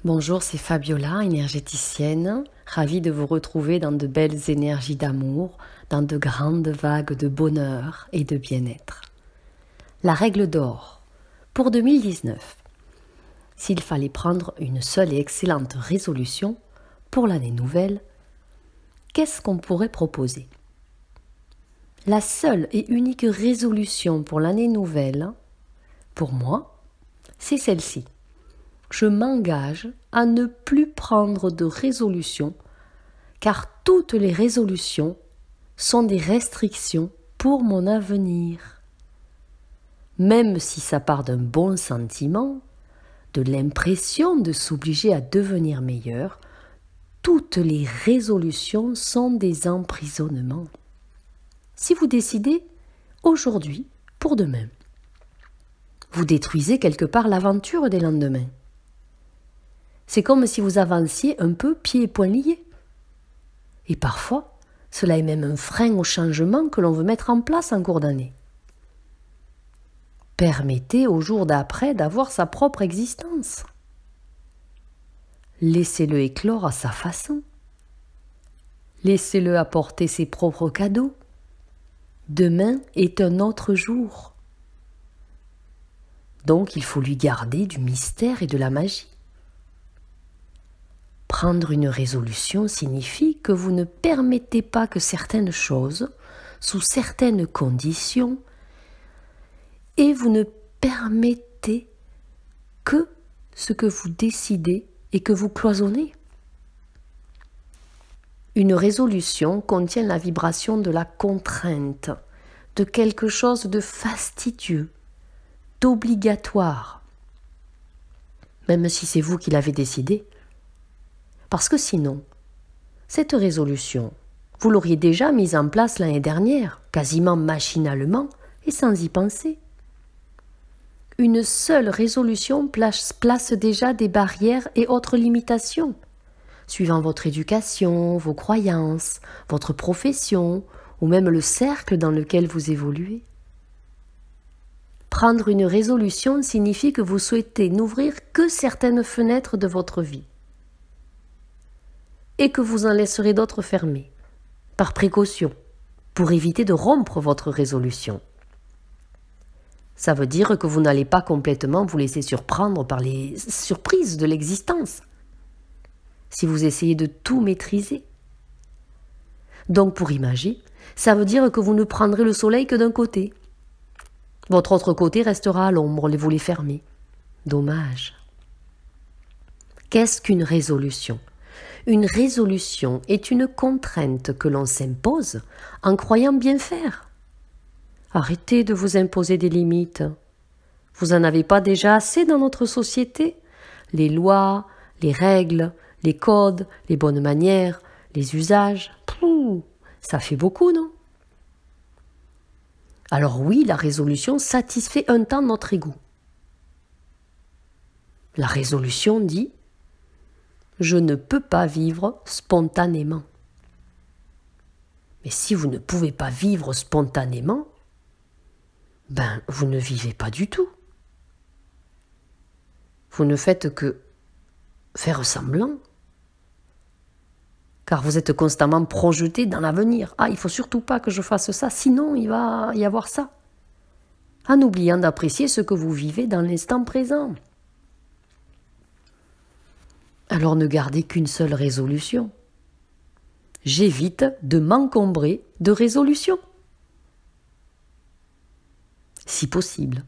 Bonjour, c'est Fabiola, énergéticienne, ravie de vous retrouver dans de belles énergies d'amour, dans de grandes vagues de bonheur et de bien-être. La règle d'or pour 2019. S'il fallait prendre une seule et excellente résolution pour l'année nouvelle, qu'est-ce qu'on pourrait proposer? La seule et unique résolution pour l'année nouvelle, pour moi, c'est celle-ci. Je m'engage à ne plus prendre de résolutions, car toutes les résolutions sont des restrictions pour mon avenir. Même si ça part d'un bon sentiment, de l'impression de s'obliger à devenir meilleur, toutes les résolutions sont des emprisonnements. Si vous décidez aujourd'hui pour demain, vous détruisez quelque part l'aventure des lendemains. C'est comme si vous avanciez un peu pieds et poings liés. Et parfois, cela est même un frein au changement que l'on veut mettre en place en cours d'année. Permettez au jour d'après d'avoir sa propre existence. Laissez-le éclore à sa façon. Laissez-le apporter ses propres cadeaux. Demain est un autre jour. Donc il faut lui garder du mystère et de la magie. Prendre une résolution signifie que vous ne permettez pas que certaines choses, sous certaines conditions, et vous ne permettez que ce que vous décidez et que vous cloisonnez. Une résolution contient la vibration de la contrainte, de quelque chose de fastidieux, d'obligatoire, même si c'est vous qui l'avez décidé. Parce que sinon, cette résolution, vous l'auriez déjà mise en place l'année dernière, quasiment machinalement et sans y penser. Une seule résolution place déjà des barrières et autres limitations, suivant votre éducation, vos croyances, votre profession ou même le cercle dans lequel vous évoluez. Prendre une résolution signifie que vous souhaitez n'ouvrir que certaines fenêtres de votre vie et que vous en laisserez d'autres fermées, par précaution, pour éviter de rompre votre résolution. Ça veut dire que vous n'allez pas complètement vous laisser surprendre par les surprises de l'existence, si vous essayez de tout maîtriser. Donc pour imager, ça veut dire que vous ne prendrez le soleil que d'un côté. Votre autre côté restera à l'ombre, vous les fermez. Dommage. Qu'est-ce qu'une résolution ? Une résolution est une contrainte que l'on s'impose en croyant bien faire. Arrêtez de vous imposer des limites. Vous n'en avez pas déjà assez dans notre société? Les lois, les règles, les codes, les bonnes manières, les usages, ça fait beaucoup, non? Alors oui, la résolution satisfait un temps notre ego. La résolution dit « Je ne peux pas vivre spontanément ». Mais si vous ne pouvez pas vivre spontanément, vous ne vivez pas du tout. Vous ne faites que faire semblant, car vous êtes constamment projeté dans l'avenir. Ah, il ne faut surtout pas que je fasse ça, sinon il va y avoir ça. En oubliant d'apprécier ce que vous vivez dans l'instant présent. Alors ne gardez qu'une seule résolution. J'évite de m'encombrer de résolutions. Si possible.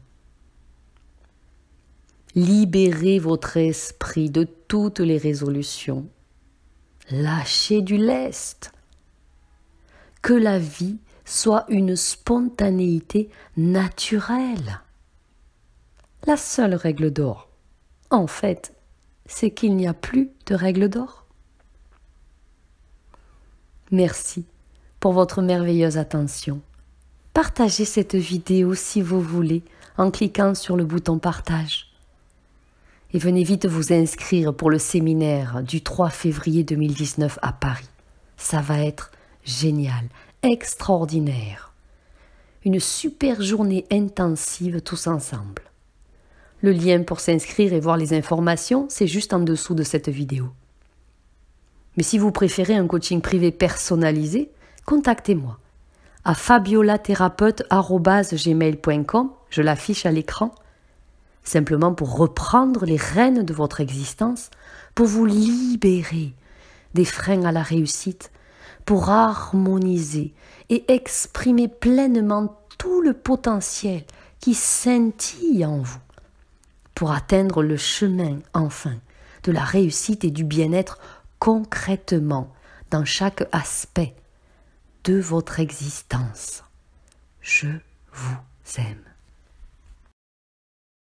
Libérez votre esprit de toutes les résolutions. Lâchez du lest. Que la vie soit une spontanéité naturelle. La seule règle d'or, en fait, c'est qu'il n'y a plus de règle d'or. Merci pour votre merveilleuse attention. Partagez cette vidéo si vous voulez en cliquant sur le bouton partage. Et venez vite vous inscrire pour le séminaire du 3 février 2019 à Paris. Ça va être génial, extraordinaire. Une super journée intensive tous ensemble. Le lien pour s'inscrire et voir les informations, c'est juste en dessous de cette vidéo. Mais si vous préférez un coaching privé personnalisé, contactez-moi à fabiolathérapeute@gmail.com, je l'affiche à l'écran, simplement pour reprendre les rênes de votre existence, pour vous libérer des freins à la réussite, pour harmoniser et exprimer pleinement tout le potentiel qui scintille en vous, pour atteindre le chemin, enfin, de la réussite et du bien-être concrètement dans chaque aspect de votre existence. Je vous aime.